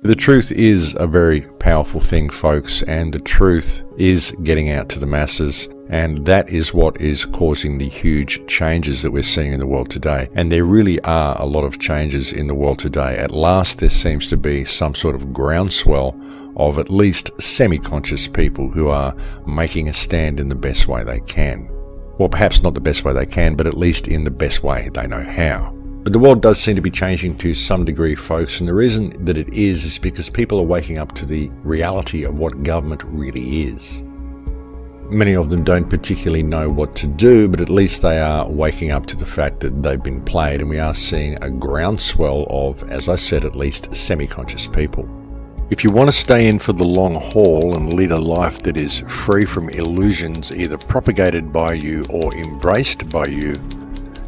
The truth is a very powerful thing, folks, and the truth is getting out to the masses, and that is what is causing the huge changes that we're seeing in the world today. And there really are a lot of changes in the world today. At last, there seems to be some sort of groundswell of at least semi-conscious people who are making a stand in the best way they can. Well, perhaps not the best way they can, but at least in the best way they know how. But the world does seem to be changing to some degree, folks, and the reason that it is because people are waking up to the reality of what government really is. Many of them don't particularly know what to do, but at least they are waking up to the fact that they've been played, and we are seeing a groundswell of, as I said, at least semi-conscious people. If you want to stay in for the long haul and lead a life that is free from illusions either propagated by you or embraced by you,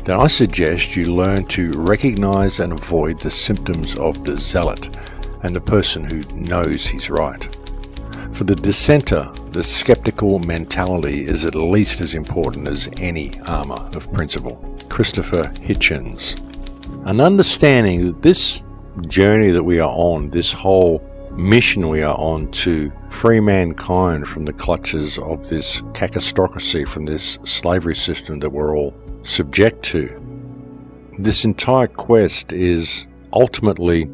then I suggest you learn to recognize and avoid the symptoms of the zealot and the person who knows he's right. For the dissenter, the skeptical mentality is at least as important as any armor of principle. Christopher Hitchens. An understanding that this journey that we are on, this whole mission we are on to free mankind from the clutches of this cacistocracy, from this slavery system that we're all subject to. This entire quest is ultimately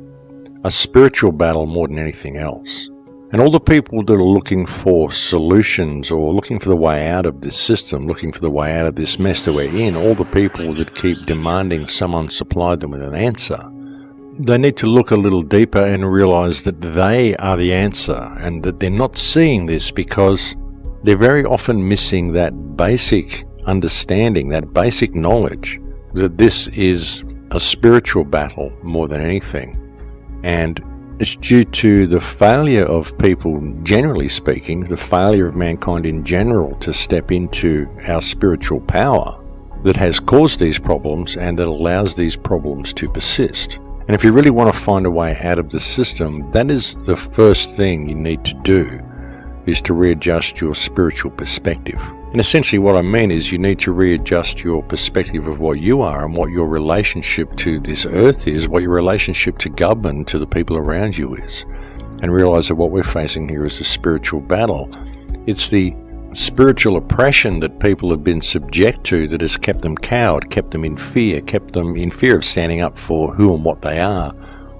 a spiritual battle more than anything else. And all the people that are looking for solutions or looking for the way out of this system, looking for the way out of this mess that we're in, all the people that keep demanding someone supply them with an answer, they need to look a little deeper and realize that they are the answer, and that they're not seeing this because they're very often missing that basic understanding, that basic knowledge that this is a spiritual battle more than anything. And it's due to the failure of people, generally speaking, the failure of mankind in general to step into our spiritual power that has caused these problems and that allows these problems to persist. And if you really want to find a way out of the system, that is the first thing you need to do, is to readjust your spiritual perspective. And essentially what I mean is you need to readjust your perspective of what you are and what your relationship to this earth is, what your relationship to government, to the people around you is, and realize that what we're facing here is a spiritual battle. It's the spiritual oppression that people have been subject to that has kept them cowed, kept them in fear of standing up for who and what they are,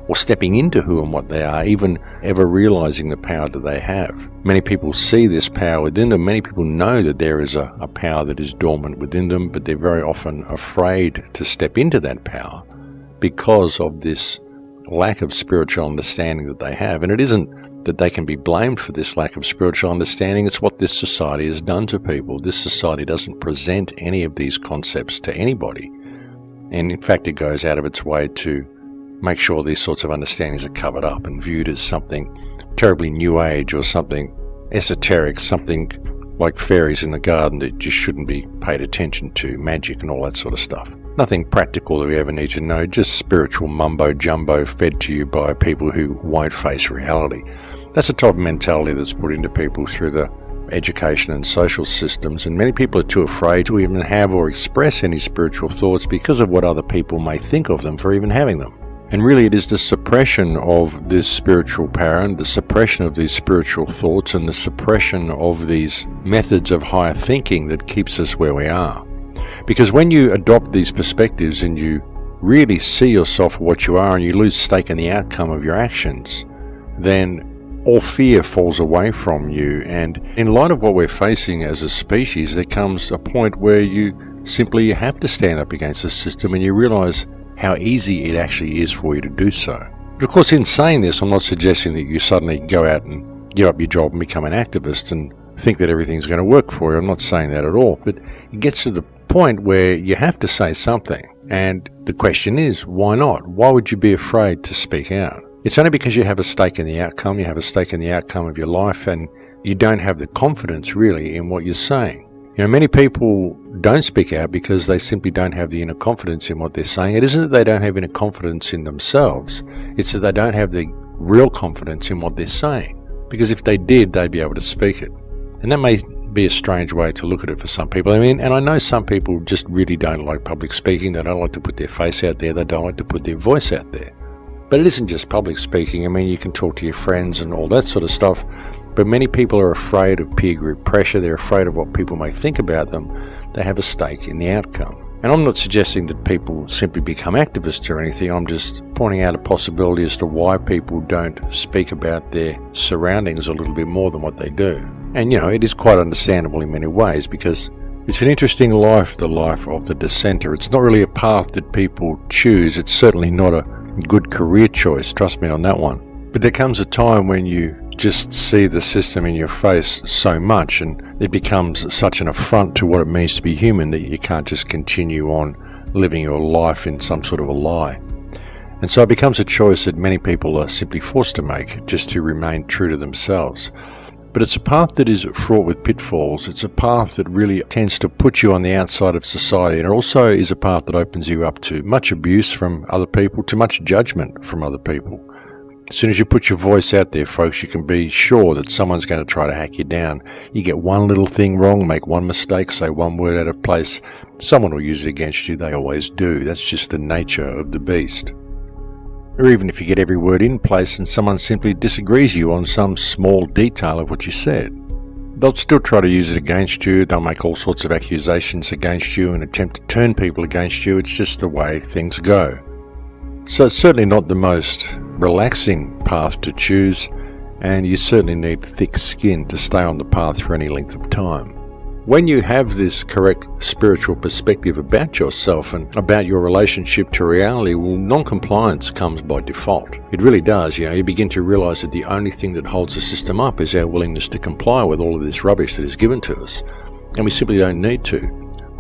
or stepping into who and what they are, even ever realizing the power that they have. Many people see this power within them. Many people know that there is a power that is dormant within them, but they're very often afraid to step into that power because of this lack of spiritual understanding that they have. And it isn't that they can be blamed for this lack of spiritual understanding. It's what this society has done to people. This society doesn't present any of these concepts to anybody. And in fact, it goes out of its way to make sure these sorts of understandings are covered up and viewed as something terribly new age or something esoteric, something like fairies in the garden that just shouldn't be paid attention to, magic and all that sort of stuff. Nothing practical that we ever need to know, just spiritual mumbo-jumbo fed to you by people who won't face reality. That's the type of mentality that's put into people through the education and social systems, and many people are too afraid to even have or express any spiritual thoughts because of what other people may think of them for even having them. And really it is the suppression of this spiritual power and the suppression of these spiritual thoughts and the suppression of these methods of higher thinking that keeps us where we are. Because when you adopt these perspectives and you really see yourself for what you are and you lose stake in the outcome of your actions, then all fear falls away from you. And in light of what we're facing as a species, there comes a point where you simply have to stand up against the system and you realize how easy it actually is for you to do so. But of course, in saying this, I'm not suggesting that you suddenly go out and give up your job and become an activist and think that everything's going to work for you. I'm not saying that at all. But it gets to the point where you have to say something. And the question is, why not? Why would you be afraid to speak out? It's only because you have a stake in the outcome, you have a stake in the outcome of your life, and you don't have the confidence really in what you're saying. You know, many people don't speak out because they simply don't have the inner confidence in what they're saying. It isn't that they don't have inner confidence in themselves, it's that they don't have the real confidence in what they're saying. Because if they did, they'd be able to speak it. And that may be a strange way to look at it for some people. I mean, and I know some people just really don't like public speaking. They don't like to put their face out there. They don't like to put their voice out there. But it isn't just public speaking. I mean, you can talk to your friends and all that sort of stuff, but many people are afraid of peer group pressure. They're afraid of what people may think about them. They have a stake in the outcome. And I'm not suggesting that people simply become activists or anything. I'm just pointing out a possibility as to why people don't speak about their surroundings a little bit more than what they do. And, it is quite understandable in many ways, because it's an interesting life, the life of the dissenter. It's not really a path that people choose. It's certainly not a good career choice, trust me on that one. But there comes a time when you just see the system in your face so much, and it becomes such an affront to what it means to be human, that you can't just continue on living your life in some sort of a lie. And so it becomes a choice that many people are simply forced to make, just to remain true to themselves. But it's a path that is fraught with pitfalls. It's a path that really tends to put you on the outside of society, and it also is a path that opens you up to much abuse from other people, to much judgment from other people. As soon as you put your voice out there, folks, you can be sure that someone's going to try to hack you down. You get one little thing wrong, make one mistake, say one word out of place, someone will use it against you. They always do. That's just the nature of the beast. Or even if you get every word in place and someone simply disagrees you on some small detail of what you said, they'll still try to use it against you. They'll make all sorts of accusations against you and attempt to turn people against you. It's just the way things go. So it's certainly not the most relaxing path to choose, and you certainly need thick skin to stay on the path for any length of time. When you have this correct spiritual perspective about yourself and about your relationship to reality, well, non-compliance comes by default. It really does. You begin to realize that the only thing that holds the system up is our willingness to comply with all of this rubbish that is given to us. And we simply don't need to.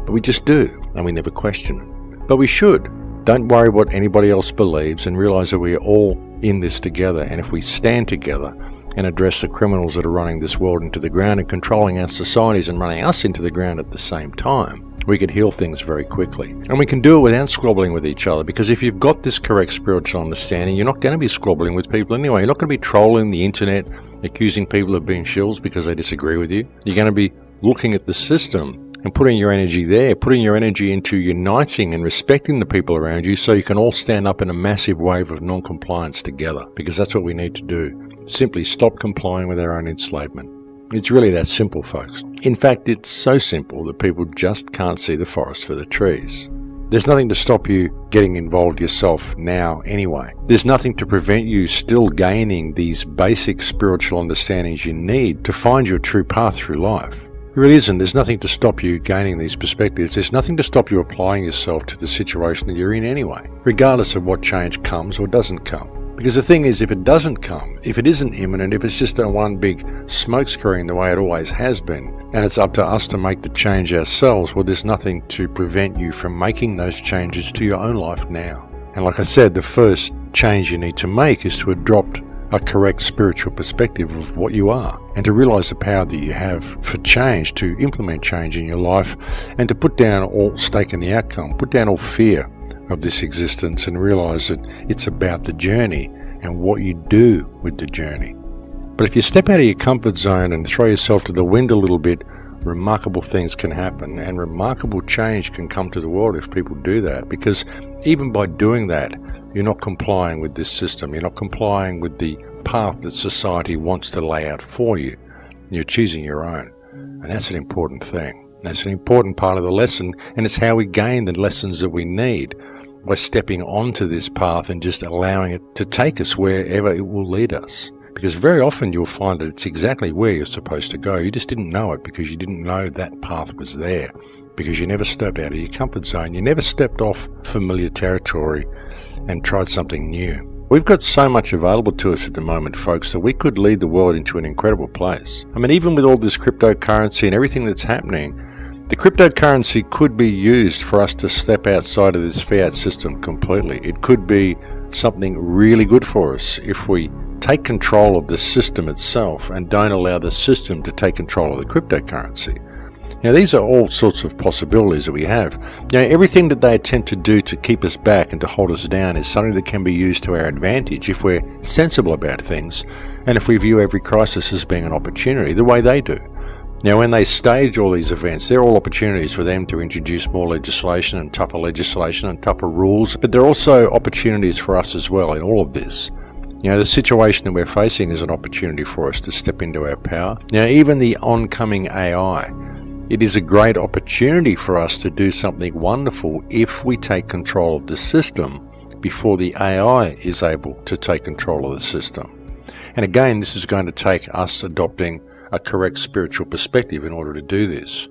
But we just do, and we never question it. But we should. Don't worry what anybody else believes, and realize that we are all in this together. And if we stand together and address the criminals that are running this world into the ground and controlling our societies and running us into the ground at the same time, we could heal things very quickly. And we can do it without squabbling with each other, because if you've got this correct spiritual understanding, you're not going to be squabbling with people anyway. You're not going to be trolling the internet, accusing people of being shills because they disagree with you. You're going to be looking at the system and putting your energy there, putting your energy into uniting and respecting the people around you, so you can all stand up in a massive wave of non-compliance together, because that's what we need to do. Simply stop complying with our own enslavement. It's really that simple, folks. In fact, it's so simple that people just can't see the forest for the trees. There's nothing to stop you getting involved yourself now anyway. There's nothing to prevent you still gaining these basic spiritual understandings you need to find your true path through life. There really isn't. There's nothing to stop you gaining these perspectives. There's nothing to stop you applying yourself to the situation that you're in anyway, regardless of what change comes or doesn't come. Because the thing is, if it doesn't come, if it isn't imminent, if it's just a one big smokescreen the way it always has been, and it's up to us to make the change ourselves, well, there's nothing to prevent you from making those changes to your own life now. And like I said, the first change you need to make is to adopt a correct spiritual perspective of what you are, and to realize the power that you have for change, to implement change in your life, and to put down all stake in the outcome, put down all fear of this existence, and realize that it's about the journey and what you do with the journey. But if you step out of your comfort zone and throw yourself to the wind a little bit, remarkable things can happen, and remarkable change can come to the world if people do that, because even by doing that, you're not complying with this system. You're not complying with the path that society wants to lay out for you. You're choosing your own. And that's an important thing. That's an important part of the lesson, and it's how we gain the lessons that we need, by stepping onto this path and just allowing it to take us wherever it will lead us. Because very often you'll find that it's exactly where you're supposed to go. You just didn't know it because you didn't know that path was there, because you never stepped out of your comfort zone. You never stepped off familiar territory and tried something new. We've got so much available to us at the moment, folks, that we could lead the world into an incredible place. I mean, even with all this cryptocurrency and everything that's happening, the cryptocurrency could be used for us to step outside of this fiat system completely. It could be something really good for us if we take control of the system itself and don't allow the system to take control of the cryptocurrency. Now, these are all sorts of possibilities that we have. Everything that they attempt to do to keep us back and to hold us down is something that can be used to our advantage if we're sensible about things, and if we view every crisis as being an opportunity, the way they do. Now, when they stage all these events, they're all opportunities for them to introduce more legislation and tougher rules, but they're also opportunities for us as well in all of this. You know, the situation that we're facing is an opportunity for us to step into our power. Now, even the oncoming AI, it is a great opportunity for us to do something wonderful if we take control of the system before the AI is able to take control of the system. And again, this is going to take us adopting a correct spiritual perspective in order to do this.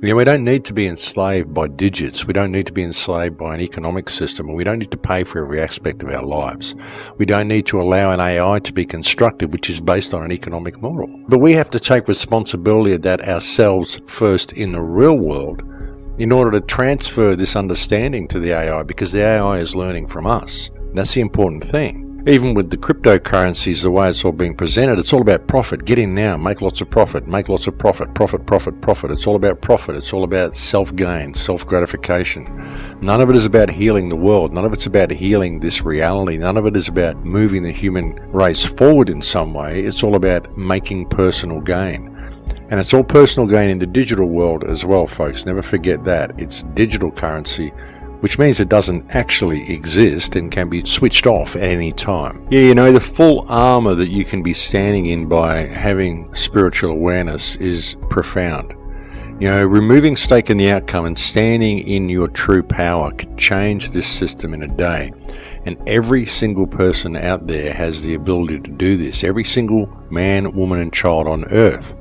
You know, we don't need to be enslaved by digits. We don't need to be enslaved by an economic system, and we don't need to pay for every aspect of our lives. We don't need to allow an AI to be constructed which is based on an economic model. But we have to take responsibility of that ourselves first in the real world in order to transfer this understanding to the AI, because the AI is learning from us. That's the important thing. Even with the cryptocurrencies, the way it's all being presented, it's all about profit. Get in now, make lots of profit, make lots of profit, profit, profit, profit. It's all about profit. It's all about self-gain, self-gratification. None of it is about healing the world. None of it's about healing this reality. None of it is about moving the human race forward in some way. It's all about making personal gain. And it's all personal gain in the digital world as well, folks. Never forget that. It's digital currency, which means it doesn't actually exist and can be switched off at any time. Yeah, you know, the full armor that you can be standing in by having spiritual awareness is profound. You know, removing stake in the outcome and standing in your true power can change this system in a day. And every single person out there has the ability to do this. Every single man, woman, and child on earth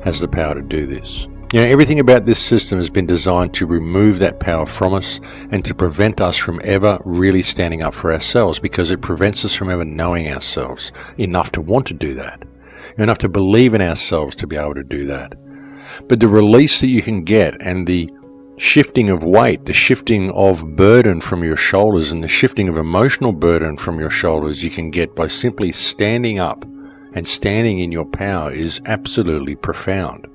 has the power to do this. You know, everything about this system has been designed to remove that power from us and to prevent us from ever really standing up for ourselves, because it prevents us from ever knowing ourselves enough to want to do that, enough to believe in ourselves to be able to do that. But the release that you can get and the shifting of weight, the shifting of burden from your shoulders and the shifting of emotional burden from your shoulders you can get by simply standing up and standing in your power is absolutely profound.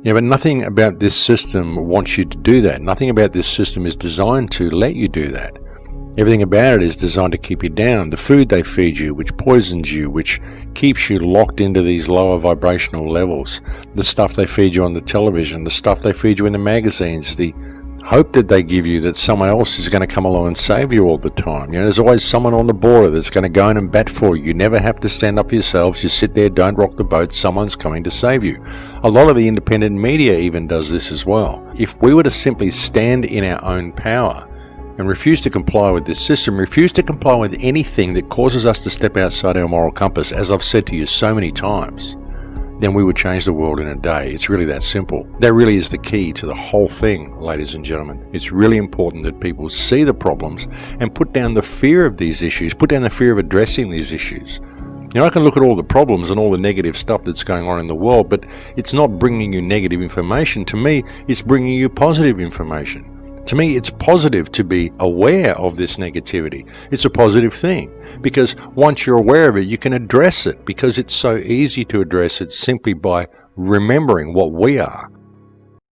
Yeah, but nothing about this system wants you to do that. Nothing about this system is designed to let you do that. Everything about it is designed to keep you down. The food they feed you, which poisons you, which keeps you locked into these lower vibrational levels. The stuff they feed you on the television, the stuff they feed you in the magazines, the hope that they give you that someone else is going to come along and save you all the time. You know, there's always someone on the border that's going to go in and bat for you. You never have to stand up for yourselves. You sit there, don't rock the boat. Someone's coming to save you. A lot of the independent media even does this as well. If we were to simply stand in our own power and refuse to comply with this system, refuse to comply with anything that causes us to step outside our moral compass, as I've said to you so many times, then we would change the world in a day. It's really that simple. That really is the key to the whole thing, ladies and gentlemen. It's really important that people see the problems and put down the fear of these issues, put down the fear of addressing these issues. You know, I can look at all the problems and all the negative stuff that's going on in the world, but it's not bringing you negative information. To me, it's bringing you positive information. To me, it's positive to be aware of this negativity. It's a positive thing, because once you're aware of it, you can address it, because it's so easy to address it simply by remembering what we are.